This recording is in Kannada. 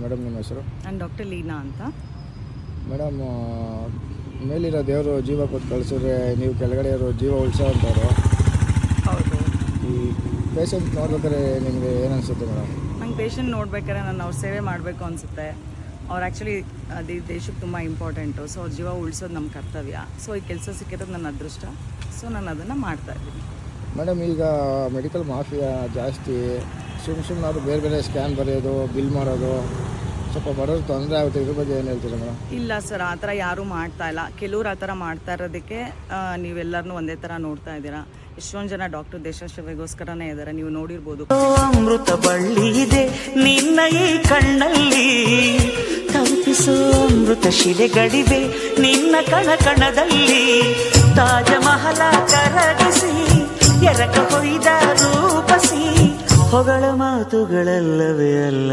ಮೇಡಮ್ ನಿಮ್ಮ ಹೆಸರು? ನಾನು ಡಾಕ್ಟರ್ ಲೀನಾ ಅಂತ. ಮೇಡಮ್, ಮೇಲಿರೋ ದೇವರು ಜೀವ ಕೊಟ್ಟು ಕಳಿಸಿದ್ರೆ ನೀವು ಕೆಳಗಡೆ ಇರೋ ಜೀವ ಉಳಿಸೋ ಅಂತಾರೋ. ಹೌದು. ಈ ಪೇಷಂಟ್ ನೋಡ್ಬೇಕಾದ್ರೆ ನಿಮಗೆ ಏನು ಅನಿಸುತ್ತೆ ಮೇಡಮ್? ನಂಗೆ ಪೇಷಂಟ್ ನೋಡ್ಬೇಕಾದ್ರೆ ನಾನು ಅವ್ರ ಸೇವೆ ಮಾಡಬೇಕು ಅನಿಸುತ್ತೆ. ಅವ್ರು ಆ್ಯಕ್ಚುಲಿ ದೇಶಕ್ಕೆ ತುಂಬ ಇಂಪಾರ್ಟೆಂಟು. ಸೊ ಅವ್ರ ಜೀವ ಉಳಿಸೋದು ನಮ್ಮ ಕರ್ತವ್ಯ. ಸೊ ಈ ಕೆಲಸ ಸಿಕ್ಕಿರೋದು ನನ್ನ ಅದೃಷ್ಟ. ಸೊ ನಾನು ಅದನ್ನು ಮಾಡ್ತಾಯಿದ್ದೀನಿ. ಮೇಡಮ್, ಈಗ ಮೆಡಿಕಲ್ ಮಾಫಿಯಾ ಜಾಸ್ತಿ. ಸುಮ್ಮನೆ ಅವರು ಬೇರೆ ಬೇರೆ ಸ್ಕ್ಯಾನ್ ಬರೆಯೋದು, ಬಿಲ್ ಮಾಡೋದು, ಸ್ವಲ್ಪ ಬರೋದು ತೊಂದರೆ ಆಗುತ್ತೆ. ಇದ್ರ ಬಗ್ಗೆ ಏನು ಹೇಳ್ತೀರಾ ಮೇಡಮ್? ಇಲ್ಲ ಸರ್, ಆ ಥರ ಯಾರೂ ಮಾಡ್ತಾ ಇಲ್ಲ. ಕೆಲವ್ರು ಆ ಥರ ಮಾಡ್ತಾ ಇರೋದಕ್ಕೆ ನೀವೆಲ್ಲರನ್ನೂ ಒಂದೇ ಥರ ನೋಡ್ತಾ ಇದ್ದೀರಾ. ಎಷ್ಟೊಂದು ಜನ ಡಾಕ್ಟರ್ ದೇಶ ಸೇವೆಗೋಸ್ಕರನೇ ಇದ್ದಾರೆ, ನೀವು ನೋಡಿರ್ಬೋದು. ಅಮೃತ ಬಳ್ಳಿ ಇದೆ ನಿನ್ನ ಈ ಕಣ್ಣಲ್ಲಿ, ತಲುಪಿಸೋ ಅಮೃತ ಶಿಲೆಗಳಿವೆ ನಿನ್ನ ಕಣ ಕಣದಲ್ಲಿ. ತಾಜ ಮಹಲ ಕರಗಿಸಿ ಎರಕ ಹೊಯ್ದ ರೂಪಸಿ ಹೊಗಳ ಮಾತುಗಳಲ್ಲವೇ ಅಲ್ಲ.